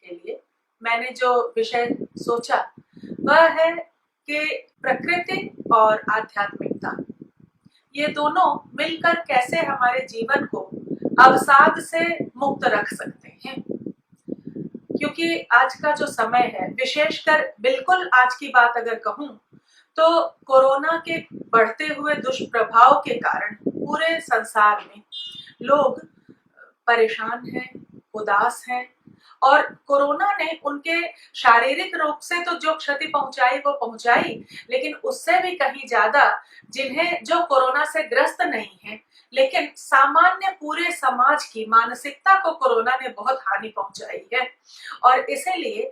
के लिए मैंने जो विषय सोचा वह है कि प्रकृति और आध्यात्मिकता, ये दोनों मिलकर कैसे हमारे जीवन को अवसाद से मुक्त रख सकते हैं। क्योंकि आज का जो समय है, विशेषकर बिल्कुल आज की बात अगर कहूं तो कोरोना के बढ़ते हुए दुष्प्रभाव के कारण पूरे संसार में लोग परेशान हैं, उदास हैं और कोरोना ने उनके शारीरिक रूप से तो जो क्षति पहुंचाई वो पहुंचाई, लेकिन उससे भी कहीं ज्यादा जिन्हें जो कोरोना से ग्रस्त नहीं है लेकिन सामान्य पूरे समाज की मानसिकता को कोरोना ने बहुत हानि पहुंचाई है। और इसीलिए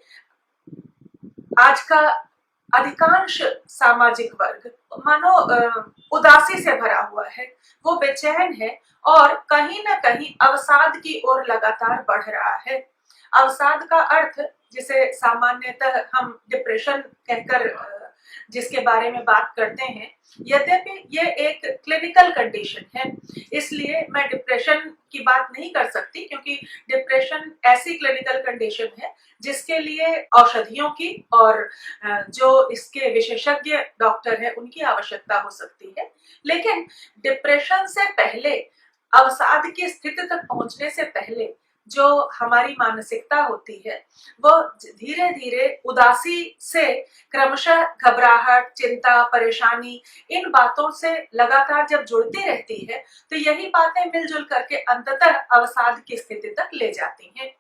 आज का अधिकांश सामाजिक वर्ग मानो उदासी से भरा हुआ है, वो बेचैन है और कहीं ना कहीं अवसाद की ओर लगातार बढ़ रहा है। अवसाद का अर्थ जिसे सामान्यतः हम डिप्रेशन कहकर जिसके बारे में बात करते हैं, यद्यपि ये एक क्लिनिकल कंडीशन है, इसलिए मैं डिप्रेशन की बात नहीं कर सकती क्योंकि डिप्रेशन ऐसी क्लिनिकल कंडीशन है जिसके लिए औषधियों की और जो इसके विशेषज्ञ डॉक्टर है उनकी आवश्यकता हो सकती है। लेकिन डिप्रेशन से पहले, अवसाद की स्थिति तक पहुंचने से पहले जो हमारी मानसिकता होती है वो धीरे धीरे उदासी से क्रमशः घबराहट, चिंता, परेशानी, इन बातों से लगातार जब जुड़ती रहती है तो यही बातें मिलजुल करके अंततः अवसाद की स्थिति तक ले जाती हैं।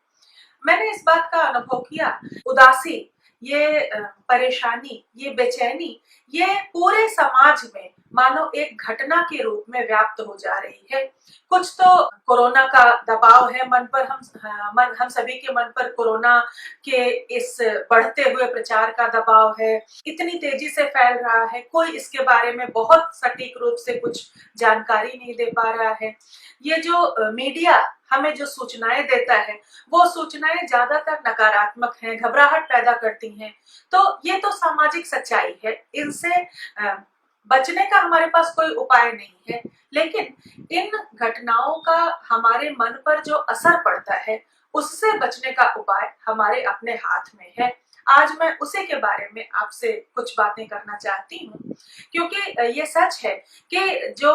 मैंने इस बात का अनुभव किया, उदासी, ये परेशानी, ये बेचैनी, ये पूरे समाज में मानो एक घटना के रूप में व्याप्त हो जा रही है। कुछ तो कोरोना का दबाव है मन पर, हम सभी के मन पर कोरोना के इस बढ़ते हुए प्रचार का दबाव है, इतनी तेजी से फैल रहा है, कोई इसके बारे में बहुत सटीक रूप से कुछ जानकारी नहीं दे पा रहा है। ये जो मीडिया हमें जो सूचनाएं देता है वो सूचनाएं ज्यादातर नकारात्मक हैं, घबराहट पैदा करती हैं। तो ये तो सामाजिक सच्चाई है, इनसे बचने का हमारे पास कोई उपाय नहीं है। लेकिन इन घटनाओं का हमारे मन पर जो असर पड़ता है उससे बचने का उपाय हमारे अपने हाथ में है। आज मैं उसी के बारे में आपसे कुछ बातें करना चाहती हूँ, क्योंकि ये सच है कि जो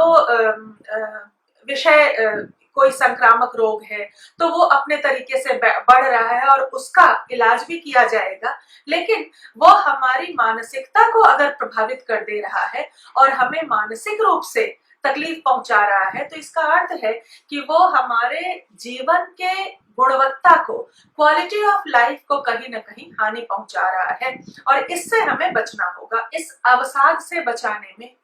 विषय कोई संक्रामक रोग है तो वो अपने तरीके से बढ़ रहा है और उसका इलाज भी किया जाएगा, लेकिन वो हमारी मानसिकता को अगर प्रभावित कर दे रहा है और हमें मानसिक रूप से तकलीफ पहुंचा रहा है तो इसका अर्थ है कि वो हमारे जीवन के गुणवत्ता को, क्वालिटी ऑफ लाइफ को कहीं ना कहीं हानि पहुंचा रहा है और इससे हमें बचना होगा। इस अवसाद से बचाने में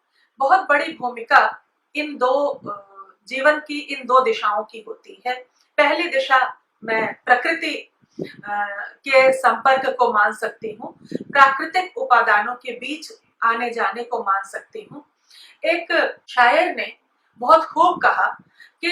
बहुत बड़ी भूमिका इन दो जीवन की इन दो दिशाओं की होती है। पहली दिशा मैं प्रकृति के संपर्क को मान सकती हूँ, प्राकृतिक उपादानों के बीच आने जाने को मान सकती हूँ। एक शायर ने बहुत खूब कहा कि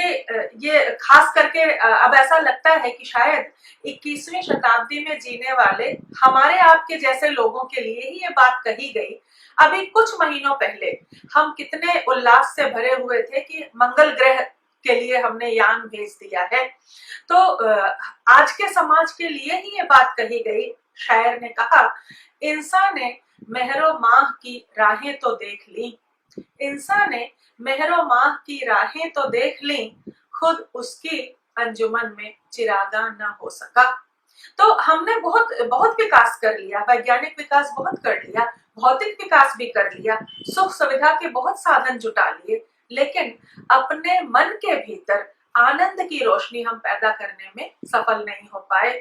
ये खास करके अब ऐसा लगता है कि शायद 21वीं शताब्दी में जीने वाले हमारे आपके जैसे लोगों के लिए ही ये बात कही गई। अभी कुछ महीनों पहले हम कितने उल्लास से भरे हुए थे कि मंगल ग्रह के लिए हमने यान भेज दिया है। तो आज के समाज के लिए ही ये बात कही गई। शायर ने कहा, इंसान ने मेहरो माह की राहें तो देख ली, इंसान ने मेहरो माह की राहें तो देख ली, खुद उसकी अंजुमन में चिरागा ना हो सका। तो हमने बहुत बहुत विकास कर लिया, वैज्ञानिक विकास बहुत कर लिया, भौतिक विकास भी कर लिया, सुख सुविधा के बहुत साधन जुटा लिए, लेकिन अपने मन के भीतर आनंद की रोशनी हम पैदा करने में सफल नहीं हो पाए।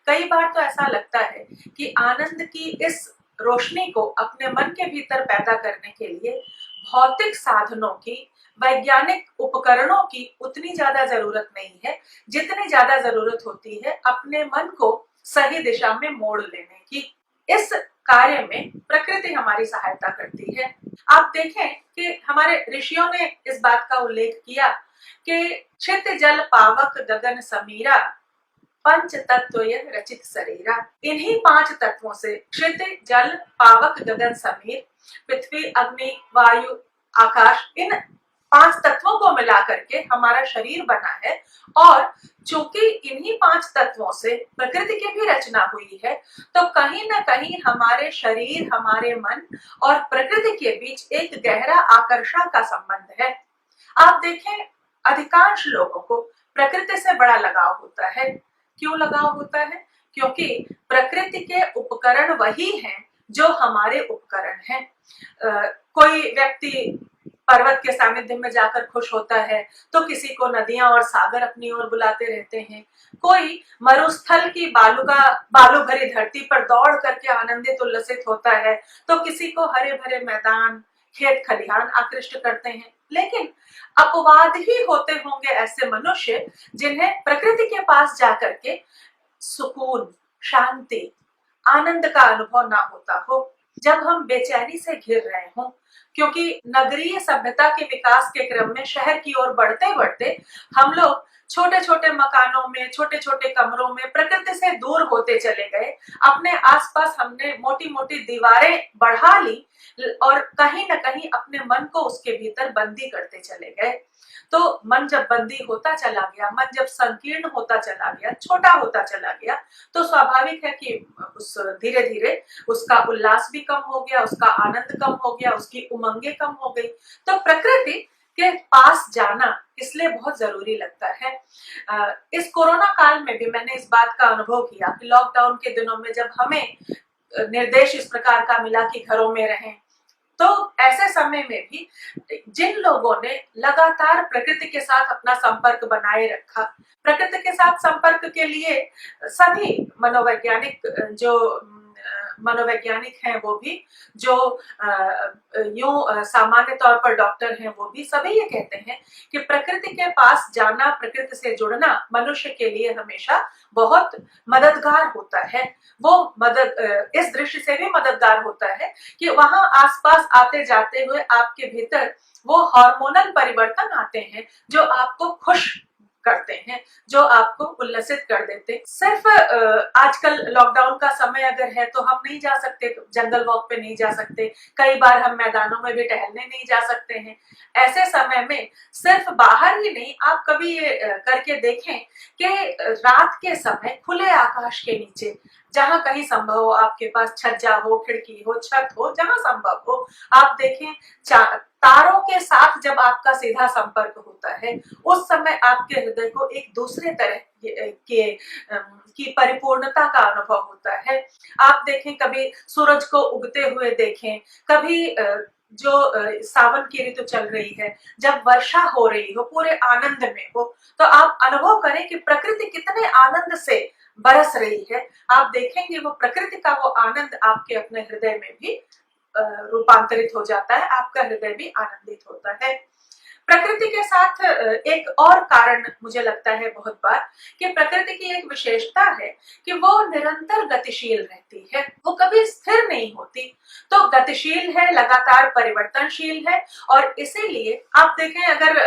कई बार तो ऐसा लगता है कि आनंद की इस रोशनी को अपने मन के भीतर पैदा करने के लिए भौतिक साधनों की, वैज्ञानिक उपकरणों की उतनी ज्यादा जरूरत नहीं है जितनी ज्यादा जरूरत होती है अपने मन को सही दिशा में मोड़ लेने की। इस कार्य में प्रकृति हमारी सहायता करती है। आप देखें कि हमारे ऋषियों ने इस बात का उल्लेख किया कि क्षित जल पावक गगन समीरा, पंच तत्व यह रचित शरीरा। इन्हीं 5 तत्वों से क्षित जल पावक गगन समीर, पृथ्वी, अग्नि, वायु, आकाश, इन पांच तत्वों को मिला करके हमारा शरीर बना है। और चूंकि इन्हीं पांच तत्वों से प्रकृति की भी रचना हुई है, तो कहीं ना कहीं हमारे शरीर, हमारे मन और प्रकृति के बीच एक गहरा आकर्षण का संबंध है। आप देखें, अधिकांश लोगों को प्रकृति से बड़ा लगाव होता है। क्यों लगाव होता है? क्योंकि प्रकृति के उपकरण वही हैं जो हमारे उपकरण हैं। कोई व्यक्ति पर्वत के सानिध्य में जाकर खुश होता है, तो किसी को नदियां और सागर अपनी ओर बुलाते रहते हैं। कोई मरुस्थल की बालू भरी धरती पर दौड़ करके आनंदित उल्लसित होता है, तो किसी को हरे भरे मैदान, खेत खलिहान आकृष्ट करते हैं। लेकिन अपवाद ही होते होंगे ऐसे मनुष्य जिन्हें प्रकृति के पास जाकर के सुकून, शांति, आनंद का अनुभव ना होता हो। जब हम बेचैनी से घिर रहे हों, क्योंकि नगरीय सभ्यता के विकास के क्रम में शहर की ओर बढ़ते बढ़ते हम लोग छोटे छोटे मकानों में, छोटे छोटे कमरों में प्रकृति से दूर होते चले गए। अपने आसपास हमने मोटी मोटी दीवारें बढ़ा ली और कहीं ना कहीं अपने मन को उसके भीतर बंदी करते चले गए। तो मन जब बंदी होता चला गया, मन जब संकीर्ण होता चला गया, छोटा होता चला गया, तो स्वाभाविक है कि उस धीरे धीरे उसका उल्लास भी कम हो गया, उसका आनंद कम हो गया, उसकी उमंगे कम हो गई। तो प्रकृति के पास जाना इसलिए बहुत जरूरी लगता है। इस कोरोना काल में भी मैंने इस बात का अनुभव किया कि लॉकडाउन के दिनों में जब हमें निर्देश इस प्रकार का मिला कि घरों में रहें, तो ऐसे समय में भी जिन लोगों ने लगातार प्रकृति के साथ अपना संपर्क बनाए रखा, प्रकृति के साथ संपर्क के लिए सभी मनोवैज्ञानिक हैं, वो भी जो यूं सामान्य तौर पर डॉक्टर हैं, वो भी सभी ये कहते हैं कि प्रकृति के पास जाना, प्रकृति से जुड़ना मनुष्य के लिए हमेशा बहुत मददगार होता है। वो मदद इस दृष्टि से भी मददगार होता है कि वहां आसपास आते जाते हुए आपके भीतर वो हार्मोनल परिवर्तन आते हैं जो आपको खुश करते हैं, जो आपको उल्लसित कर देते हैं। सिर्फ आजकल लॉकडाउन का समय अगर है तो हम नहीं जा सकते, जंगल वॉक पे नहीं जा सकते, कई बार हम मैदानों में भी टहलने नहीं जा सकते हैं। ऐसे समय में सिर्फ बाहर ही नहीं, आप कभी ये करके देखें कि रात के समय खुले आकाश के नीचे, जहां कहीं संभव हो, आपके पास छज्जा हो, खिड़की हो, छत हो, जहां संभव हो, आप देखें तारों के साथ जब आपका सीधा संपर्क होता है, उस समय आपके हृदय को एक दूसरे तरह की परिपूर्णता का अनुभव होता है। आप देखें, कभी सूरज को उगते हुए देखें, कभी जो सावन की ऋतु चल रही है, जब वर्षा हो रही हो, पूरे आनंद में हो, तो आप अनुभव करें कि प्रकृति कितने आनंद से बरस रही है। आप देखेंगे वो प्रकृति का वो आनंद आपके अपने हृदय में भी रूपांतरित हो जाता है, आपका हृदय भी आनंदित होता है। प्रकृति के साथ एक और कारण मुझे लगता है बहुत बार कि प्रकृति की एक विशेषता है कि वो निरंतर गतिशील रहती है, वो कभी स्थिर नहीं होती। तो गतिशील है, लगातार परिवर्तनशील है, और इसीलिए आप देखें, अगर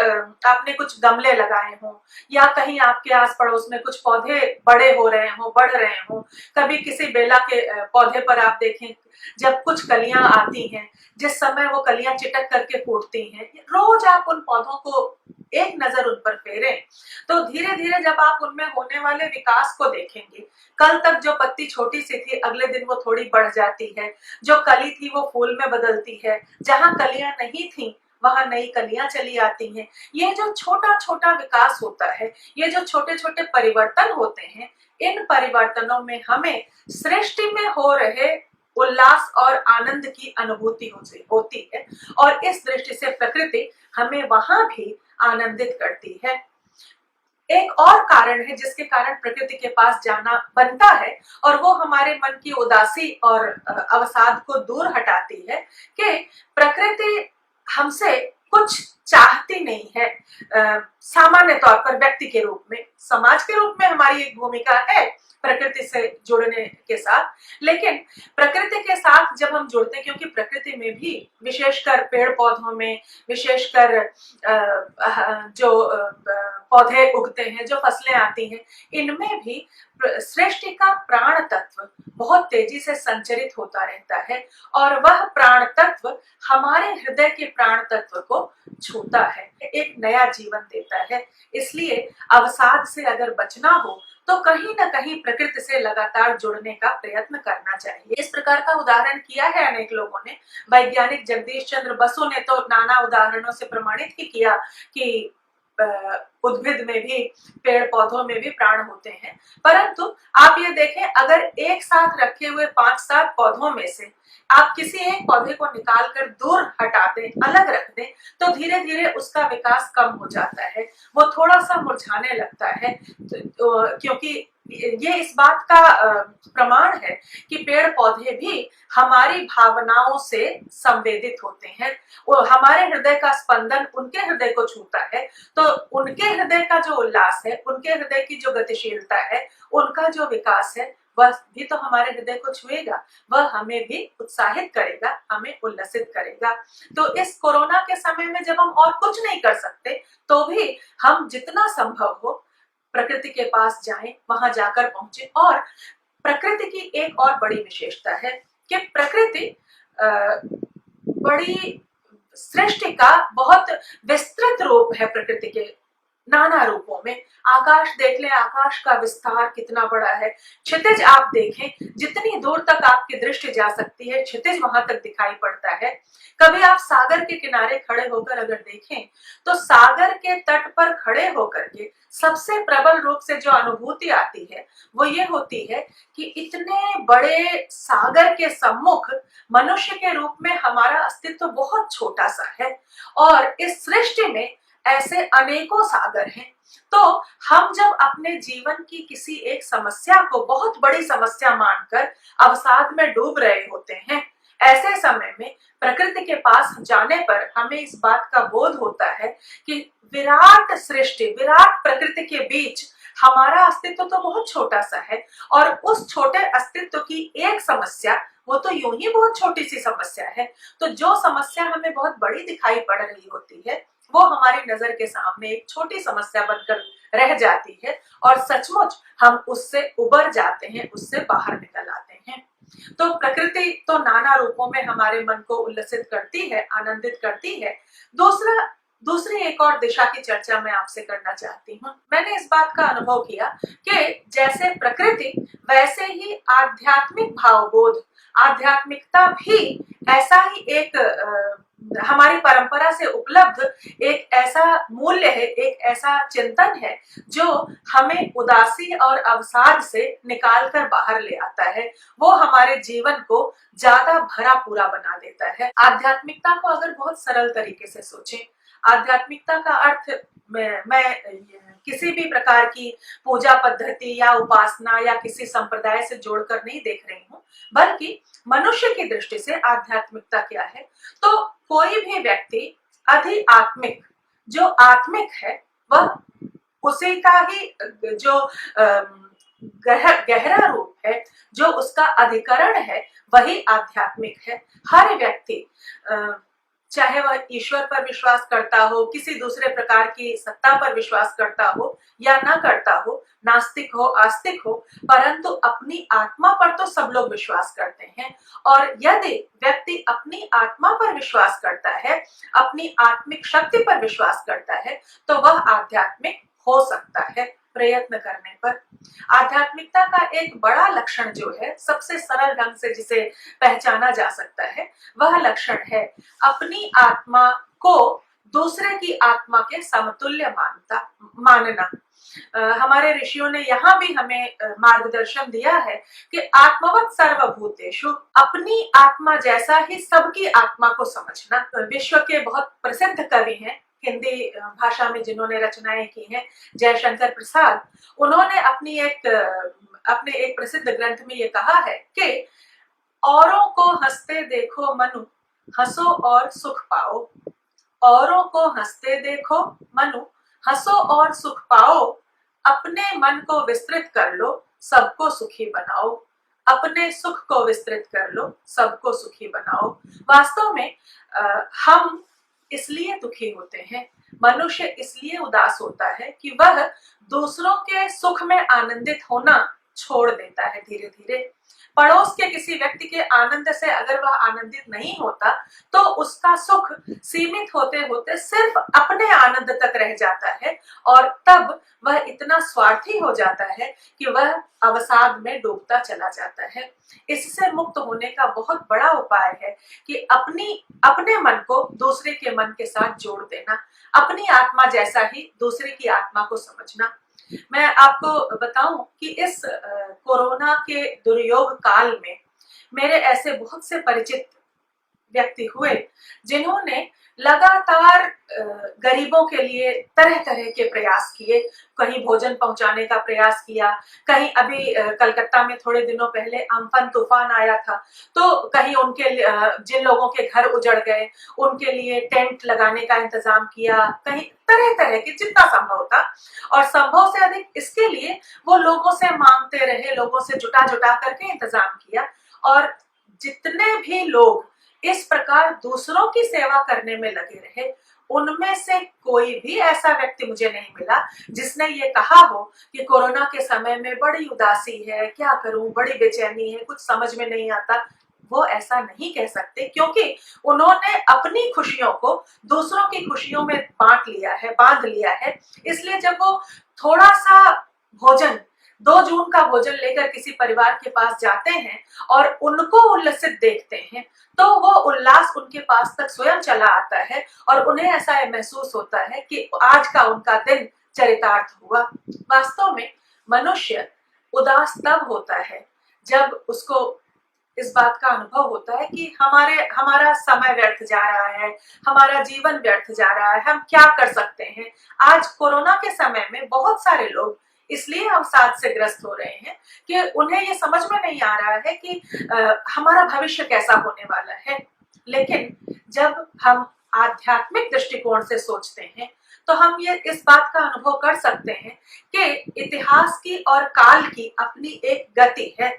आपने कुछ गमले लगाए हों या कहीं आपके आस पड़ोस में कुछ पौधे बड़े हो रहे हों, बढ़ रहे हों, कभी किसी बेला के पौधे पर आप देखें जब कुछ कलियां आती हैं, जिस समय वो कलियां चिटक करके फूटती हैं, रोज आप उन पौधों को एक नजर उन पर फेरें, तो धीरे धीरे जब आप उनमें होने वाले विकास को देखेंगे, कल तक जो पत्ती छोटी सी थी, अगले दिन वो थोड़ी बढ़ जाती है, जो कली थी वो फूल में बदलती है, जहां कलियां नहीं थी वहां नई कलियां चली आती हैं। ये जो छोटा छोटा विकास होता है, ये जो छोटे छोटे परिवर्तन होते हैं, इन परिवर्तनों में हमें सृष्टि में हो रहे उल्लास और आनंद की अनुभूति होती है, और इस दृष्टि से प्रकृति हमें वहां भी आनंदित करती है। एक और कारण है जिसके कारण प्रकृति के पास जाना बनता है, और वो हमारे मन की उदासी और अवसाद को दूर हटाती है, कि प्रकृति हमसे कुछ चाहती नहीं है। सामान्य तौर पर व्यक्ति के रूप में, समाज के रूप में हमारी एक भूमिका है प्रकृति से जुड़ने के साथ, लेकिन प्रकृति के साथ जब हम जुड़ते हैं, क्योंकि प्रकृति में भी विशेषकर पेड़ पौधों में, विशेषकर जो पौधे उगते हैं, जो फसलें आती हैं, इनमें भी सृष्टि का प्राण तत्व बहुत तेजी से संचरित होता रहता है और वह प्राण तत्व हमारे हृदय के प्राण तत्व को छूता है, एक नया जीवन देता है। इसलिए अवसाद से अगर बचना हो तो कहीं ना कहीं प्रकृति से लगातार जुड़ने का प्रयत्न करना चाहिए। इस प्रकार का उदाहरण किया है अनेक लोगों ने। वैज्ञानिक जगदीश चंद्र बसु ने तो नाना उदाहरणों से प्रमाणित ही किया कि उद्भिद में भी, पेड़ पौधों में भी प्राण होते हैं। परंतु आप ये देखें, अगर एक साथ रखे हुए 5-7 पौधों में से आप किसी एक पौधे को निकालकर दूर हटा दें, अलग रख दें, तो धीरे धीरे उसका विकास कम हो जाता है, वो थोड़ा सा मुरझाने लगता है। क्योंकि ये इस बात का प्रमाण है कि पेड़ पौधे भी हमारी भावनाओं से संवेदित होते हैं। वो हमारे हृदय का स्पंदन उनके हृदय को छूता है, तो उनके हृदय का जो उल्लास है, उनके हृदय की जो गतिशीलता है, उनका जो विकास है, वह भी तो हमारे हृदय को छुएगा, वह हमें भी उत्साहित करेगा, हमें उल्लसित करेगा। तो इस कोरोना के समय में जब हम और कुछ नहीं कर सकते, तो भी हम जितना संभव हो प्रकृति के पास जाएं, वहां जाकर पहुंचे। और प्रकृति की एक और बड़ी विशेषता है कि प्रकृति बड़ी सृष्टि का बहुत विस्तृत रूप है। प्रकृति के नाना रूपों में आकाश देख लें, आकाश का विस्तार कितना बड़ा है। क्षितिज आप देखें, जितनी दूर तक आपकी दृष्टि जा सकती है, क्षितिज वहां तक दिखाई पड़ता है। कभी आप सागर के किनारे खड़े होकर अगर देखें, तो सागर के तट पर खड़े होकर के सबसे प्रबल रूप से जो अनुभूति आती है वो ये होती है कि इतने बड़े सागर के सम्मुख मनुष्य के रूप में हमारा अस्तित्व बहुत छोटा सा है और इस सृष्टि में ऐसे अनेकों सागर हैं। तो हम जब अपने जीवन की किसी एक समस्या को बहुत बड़ी समस्या मानकर अवसाद में डूब रहे होते हैं, ऐसे समय में प्रकृति के पास जाने पर हमें इस बात का बोध होता है कि विराट सृष्टि, विराट प्रकृति के बीच हमारा अस्तित्व तो बहुत छोटा सा है और उस छोटे अस्तित्व की एक समस्या, वो तो यूं ही बहुत छोटी सी समस्या है। तो जो समस्या हमें बहुत बड़ी दिखाई पड़ रही होती है, वो हमारी नजर के सामने एक छोटी समस्या बनकर रह जाती है और सचमुच हम उससे उबर जाते हैं, उससे बाहर निकल आते हैं। तो प्रकृति तो नाना रूपों में हमारे मन को उल्लसित करती है, आनंदित करती है। दूसरी एक और दिशा की चर्चा मैं आपसे करना चाहती हूँ। मैंने इस बात का अनुभव किया कि जैसे प्रकृति, वैसे ही आध्यात्मिक भावबोध, आध्यात्मिकता भी ऐसा ही एक हमारी परंपरा से उपलब्ध एक ऐसा मूल्य है, एक ऐसा चिंतन है जो हमें उदासी और अवसाद से निकाल कर बाहर ले आता है। वो हमारे जीवन को ज्यादा भरा पूरा बना देता है। आध्यात्मिकता को अगर बहुत सरल तरीके से सोचें, आध्यात्मिकता का अर्थ मैं किसी भी प्रकार की पूजा पद्धति या उपासना या किसी संप्रदाय से जोड़कर नहीं देख रही हूँ, बल्कि मनुष्य की दृष्टि से आध्यात्मिकता क्या है। तो कोई भी व्यक्ति अधि आत्मिक, जो आत्मिक है, वह उसी का ही जो गहरा रूप है, जो उसका अधिकरण है, वही आध्यात्मिक है। हर व्यक्ति चाहे वह ईश्वर पर विश्वास करता हो, किसी दूसरे प्रकार की सत्ता पर विश्वास करता हो या ना करता हो, नास्तिक हो, आस्तिक हो, परंतु अपनी आत्मा पर तो सब लोग विश्वास करते हैं। और यदि व्यक्ति अपनी आत्मा पर विश्वास करता है, अपनी आत्मिक शक्ति पर विश्वास करता है, तो वह आध्यात्मिक हो सकता है प्रयत्न करने पर। आध्यात्मिकता का एक बड़ा लक्षण जो है, सबसे सरल ढंग से जिसे पहचाना जा सकता है, वह लक्षण है अपनी आत्मा को दूसरे की आत्मा के समतुल्य मानना। हमारे ऋषियों ने यहाँ भी हमें मार्गदर्शन दिया है कि आत्मवत् सर्वभूतेषु, अपनी आत्मा जैसा ही सबकी आत्मा को समझना। विश्व के बहुत प्रसिद्ध कवि हैं हिंदी भाषा में जिन्होंने रचनाएं की हैं, जयशंकर प्रसाद, उन्होंने अपने एक प्रसिद्ध ग्रंथ में ये कहा है कि औरों को हंसते देखो मनु, हंसो और सुख पाओ। औरों को हंसते देखो मनु, हंसो और सुख पाओ। अपने मन को विस्तृत कर लो, सबको सुखी बनाओ। अपने सुख को विस्तृत कर लो, सबको सुखी बनाओ। वास्तव में हम इसलिए दुखी होते हैं मनुष्य इसलिए उदास होता है कि वह दूसरों के सुख में आनंदित होना छोड़ देता है धीरे धीरे। पड़ोस के किसी व्यक्ति के आनंद से अगर वह आनंदित नहीं होता तो उसका सुख सीमित होते होते सिर्फ अपने आनंद तक रह जाता है और तब वह इतना स्वार्थी हो जाता है कि वह अवसाद में डूबता चला जाता है। इससे मुक्त होने का बहुत बड़ा उपाय है कि अपने मन को दूसरे के मन के साथ जोड़ देना, अपनी आत्मा जैसा ही दूसरे की आत्मा को समझना। मैं आपको बताऊं कि इस कोरोना के दुर्योग काल में मेरे ऐसे बहुत से परिचित व्यक्ति हुए जिन्होंने लगातार गरीबों के लिए तरह तरह के प्रयास किए। कहीं भोजन पहुंचाने का प्रयास किया, कहीं अभी कलकत्ता में थोड़े दिनों पहले अम्फन तूफान आया था तो कहीं उनके जिन लोगों के घर उजड़ गए उनके लिए टेंट लगाने का इंतजाम किया, कहीं तरह तरह के जितना संभव था। और संभव से अधिक इसके लिए वो लोगों से मांगते रहे, लोगों से जुटा जुटा करके इंतजाम किया। और जितने भी लोग इस प्रकार दूसरों की सेवा करने में लगे रहे उनमें से कोई भी ऐसा व्यक्ति मुझे नहीं मिला जिसने ये कहा हो कि कोरोना के समय में बड़ी उदासी है, क्या करूं, बड़ी बेचैनी है, कुछ समझ में नहीं आता। वो ऐसा नहीं कह सकते क्योंकि उन्होंने अपनी खुशियों को दूसरों की खुशियों में बांट लिया है, बांध लिया है। इसलिए जब वो थोड़ा सा भोजन 2 जून का भोजन लेकर किसी परिवार के पास जाते हैं और उनको उल्लसित देखते हैं तो वो उल्लास उनके पास तक स्वयं चला आता है और उन्हें ऐसा महसूस होता है कि आज का उनका दिन चरितार्थ हुआ। वास्तव में मनुष्य उदास तब होता है जब उसको इस बात का अनुभव होता है कि हमारा समय व्यर्थ जा रहा है, हमारा जीवन व्यर्थ जा रहा है, हम क्या कर सकते हैं। आज कोरोना के समय में बहुत सारे लोग इसलिए अवसाद से ग्रस्त हो रहे हैं कि उन्हें ये समझ में नहीं आ रहा है कि हमारा भविष्य कैसा होने वाला है। लेकिन जब हम आध्यात्मिक दृष्टिकोण से सोचते हैं तो हम ये इस बात का अनुभव कर सकते हैं कि इतिहास की और काल की अपनी एक गति है।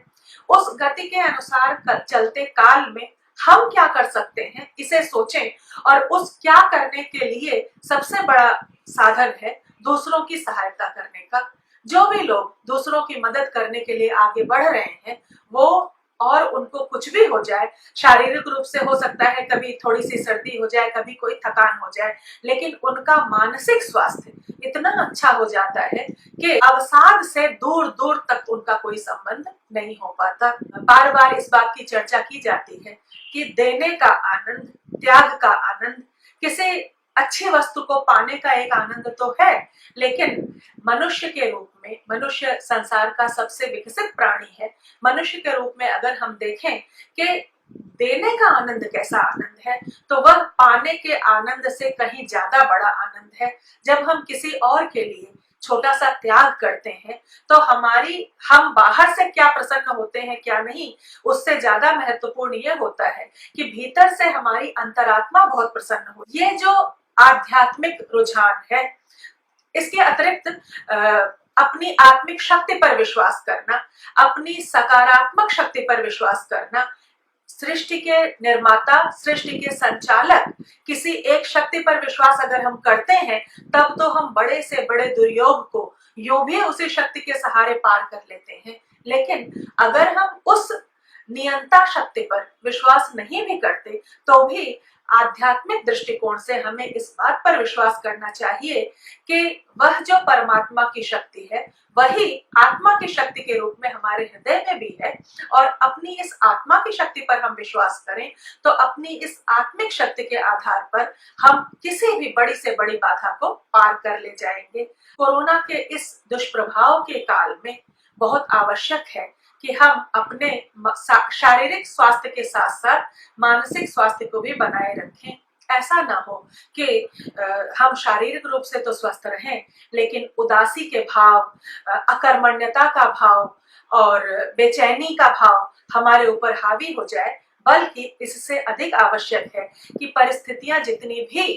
उस गति के अनुसार चलते काल में हम क्या कर सकते हैं इसे सोचें और उस क्या करने के लिए सबसे बड़ा साधन है दूसरों की सहायता करने का। जो भी लोग दूसरों की मदद करने के लिए आगे बढ़ रहे हैं वो, और उनको कुछ भी हो जाए, शारीरिक रूप से हो सकता है कभी थोड़ी सी सर्दी हो जाए, कभी कोई थकान हो जाए, लेकिन उनका मानसिक स्वास्थ्य इतना अच्छा हो जाता है कि अवसाद से दूर दूर तक उनका कोई संबंध नहीं हो पाता। बार बार इस बात की चर्चा की जाती है कि देने का आनंद, त्याग का आनंद, किसी अच्छी वस्तु को पाने का एक आनंद तो है, लेकिन मनुष्य के रूप में, मनुष्य संसार का सबसे विकसित प्राणी है, मनुष्य के रूप में अगर हम देखें कि देने का आनंद कैसा आनंद है तो वह पाने के आनंद से कहीं ज्यादा बड़ा आनंद है। जब हम किसी और के लिए छोटा सा त्याग करते हैं तो हम बाहर से क्या प्रसन्न होते हैं क्या नहीं, उससे ज्यादा महत्वपूर्ण ये होता है कि भीतर से हमारी अंतरात्मा बहुत प्रसन्न हो। ये जो आध्यात्मिक रुझान है, इसके अतिरिक्त अपनी आत्मिक शक्ति पर विश्वास करना, अपनी सकारात्मक शक्ति पर विश्वास करना, सृष्टि के निर्माता, सृष्टि के संचालक किसी एक शक्ति पर विश्वास अगर हम करते हैं तब तो हम बड़े से बड़े दुर्योग को यूं भी उसी शक्ति के सहारे पार कर लेते हैं। लेकिन अगर हम उस नियंता शक्ति पर विश्वास नहीं भी करते तो भी आध्यात्मिक दृष्टिकोण से हमें इस बात पर विश्वास करना चाहिए कि वह जो परमात्मा की शक्ति है वही आत्मा की शक्ति के रूप में हमारे हृदय में भी है। और अपनी इस आत्मा की शक्ति पर हम विश्वास करें तो अपनी इस आत्मिक शक्ति के आधार पर हम किसी भी बड़ी से बड़ी बाधा को पार कर ले जाएंगे। कोरोना के इस दुष्प्रभाव के काल में बहुत आवश्यक है कि हम अपने शारीरिक स्वास्थ्य के साथ साथ मानसिक स्वास्थ्य को भी बनाए रखें। ऐसा ना हो कि हम शारीरिक रूप से तो स्वस्थ रहें लेकिन उदासी के भाव, अकर्मण्यता का भाव और बेचैनी का भाव हमारे ऊपर हावी हो जाए। बल्कि इससे अधिक आवश्यक है कि परिस्थितियां जितनी भी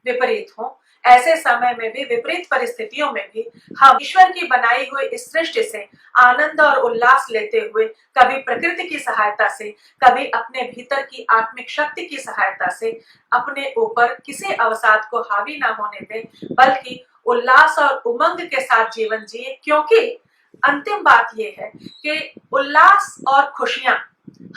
विपरीत हों, ऐसे समय में भी, विपरीत परिस्थितियों में भी हम ईश्वर की बनाई हुई इस सृष्टि से आनंद और उल्लास लेते हुए, कभी प्रकृति की सहायता से, कभी अपने भीतर की आत्मिक शक्ति की सहायता से अपने ऊपर किसी अवसाद को हावी ना होने दें, बल्कि उल्लास और उमंग के साथ जीवन जिए। क्योंकि अंतिम बात यह है कि उल्लास और खुशियां,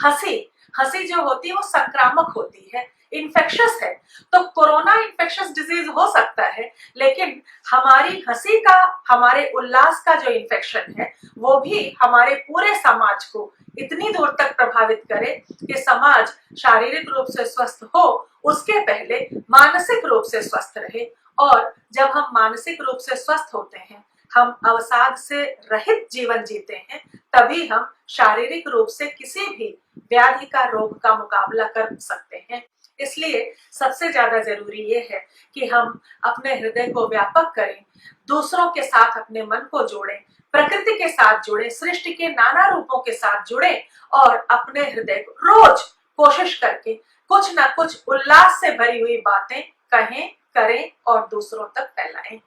हंसी हंसी जो होती है वो संक्रामक होती है, इन्फेक्शस है। तो कोरोना इन्फेक्शस डिजीज हो सकता है, लेकिन हमारी हंसी का, हमारे उल्लास का जो इन्फेक्शन है वो भी हमारे पूरे समाज को इतनी दूर तक प्रभावित करे कि समाज शारीरिक रूप से स्वस्थ हो उसके पहले मानसिक रूप से स्वस्थ रहे। और जब हम मानसिक रूप से स्वस्थ होते हैं, हम अवसाद से रहित जीवन जीते हैं, तभी हम शारीरिक रूप से किसी भी व्याधि का, रोग का मुकाबला कर सकते हैं। इसलिए सबसे ज्यादा जरूरी ये है कि हम अपने हृदय को व्यापक करें, दूसरों के साथ अपने मन को जोड़ें, प्रकृति के साथ जुड़ें, सृष्टि के नाना रूपों के साथ जुड़ें और अपने हृदय को रोज कोशिश करके कुछ ना कुछ उल्लास से भरी हुई बातें कहें, करें और दूसरों तक फैलाएं।